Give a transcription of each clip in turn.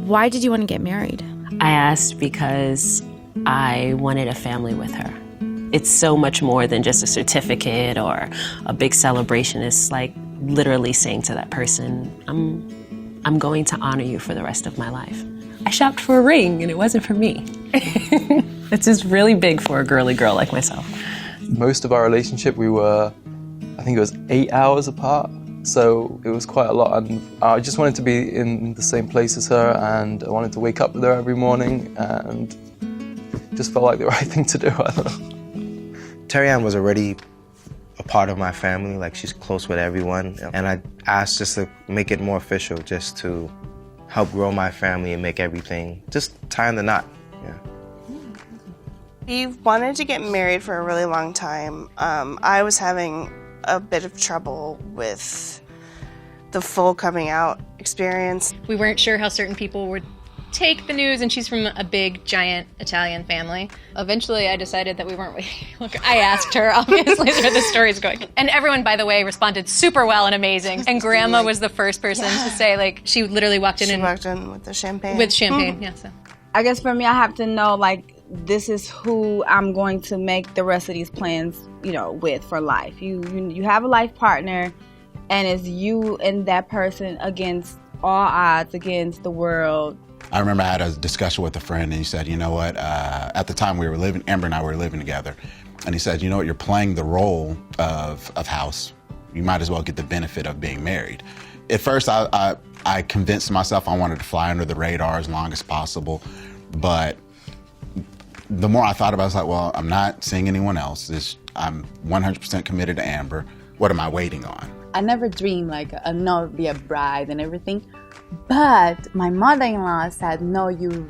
Why did you want to get married? I asked because I wanted a family with her. It's so much more than just a certificate or a big celebration. It's like literally saying to that person, I'm going to honor you for the rest of my life. I shopped for a ring and it wasn't for me. It's just really big for a girly girl like myself. Most of our relationship, we were, I think it was 8 hours apart. So it was quite a lot, and I just wanted to be in the same place as her, and I wanted to wake up with her every morning, and just felt like the right thing to do. I don't know. Terry-Ann was already a part of my family, like she's close with everyone, and I asked just to make it more official, just to help grow my family and make everything, just tying the knot, yeah. We wanted to get married for a really long time. I was having a bit of trouble with the full coming out experience. We weren't sure how certain people would take the news, and she's from a big, giant Italian family. Eventually, I decided that we weren't waiting. Look, I asked her, obviously, where the story's going. And everyone, by the way, responded super well and amazing. And Grandma was the first person to say, like, she literally walked in. She walked in with the champagne. With champagne, yeah. So. I guess for me, I have to know, like, this is who I'm going to make the rest of these plans, you know, with for life. You have a life partner, and it's you and that person against all odds, against the world. I remember I had a discussion with a friend, and he said, you know what, at the time we were living, Amber and I were living together, and he said, you know what, you're playing the role of house. You might as well get the benefit of being married. At first, I convinced myself I wanted to fly under the radar as long as possible, but the more I thought about it, I was like, well, I'm not seeing anyone else. I'm 100% committed to Amber. What am I waiting on? I never dreamed like not be a bride and everything, but my mother-in-law said, no, you're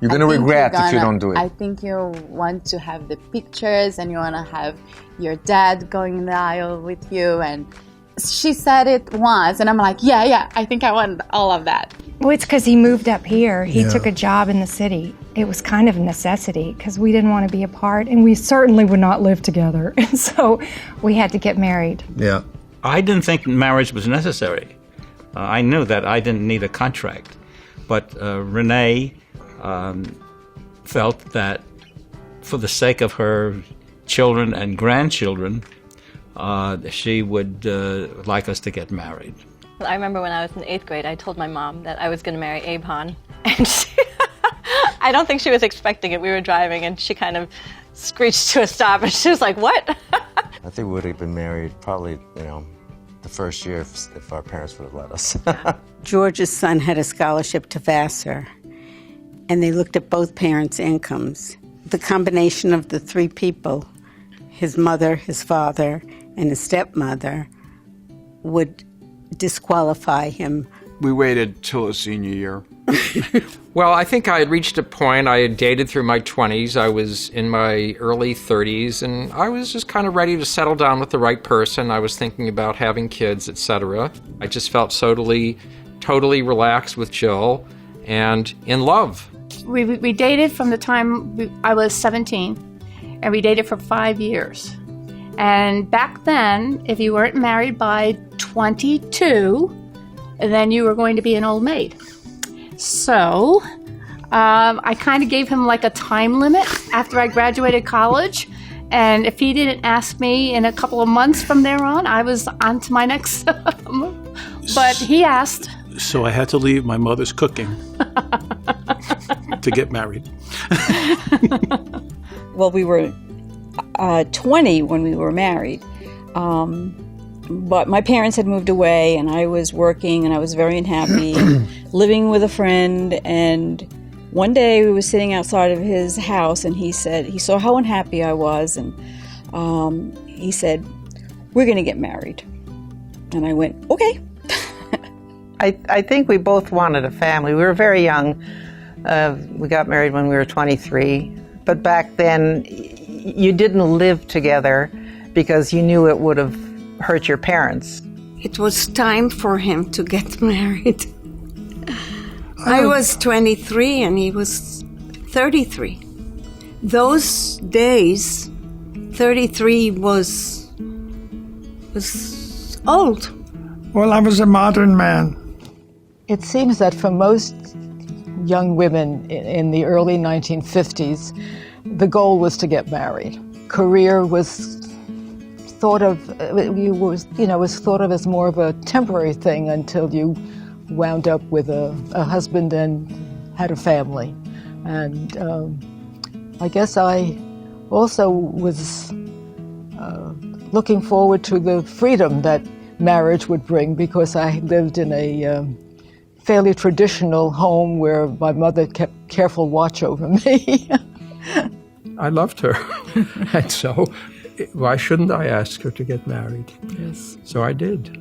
going to regret if you don't do it. I think you want to have the pictures and you want to have your dad going in the aisle with you. And she said it once, and I'm like, yeah, I think I want all of that. Well, it's because he moved up here. He took a job in the city. It was kind of a necessity because we didn't want to be apart, and we certainly would not live together. And so we had to get married. Yeah. I didn't think marriage was necessary. I knew that I didn't need a contract. But Renee felt that for the sake of her children and grandchildren, she would like us to get married. I remember when I was in 8th grade, I told my mom that I was going to marry Abe Hahn. And I don't think she was expecting it. We were driving, and she kind of screeched to a stop, and she was like, what? I think we would have been married probably, the first year if our parents would have let us. George's son had a scholarship to Vassar, and they looked at both parents' incomes. The combination of the three people, his mother, his father, and his stepmother, would disqualify him. We waited till his senior year. Well, I think I had reached a point. I had dated through my 20s. I was in my early 30s, and I was just kind of ready to settle down with the right person. I was thinking about having kids, etc. I just felt totally relaxed with Jill and in love. We dated from the time I was 17, and we dated for 5 years. And back then, if you weren't married by 22, then you were going to be an old maid. So I kind of gave him like a time limit after I graduated college. And if he didn't ask me in a couple of months from there on, I was on to my next move. But he asked. So I had to leave my mother's cooking to get married. Well, we were 20 when we were married. But my parents had moved away, and I was working, and I was very unhappy, living with a friend. And one day we were sitting outside of his house, and he saw how unhappy I was, and he said, we're going to get married. And I went, okay. I think we both wanted a family. We were very young. We got married when we were 23. But back then, you didn't live together because you knew it would have hurt your parents. It was time for him to get married. I was 23 and he was 33. Those days, 33 was old. Well, I was a modern man. It seems that for most young women in the early 1950s, the goal was to get married. Career was thought of, was thought of as more of a temporary thing until you wound up with a husband and had a family. And I guess I also was looking forward to the freedom that marriage would bring, because I lived in a fairly traditional home where my mother kept careful watch over me. I loved her, and so why shouldn't I ask her to get married? Yes. So I did.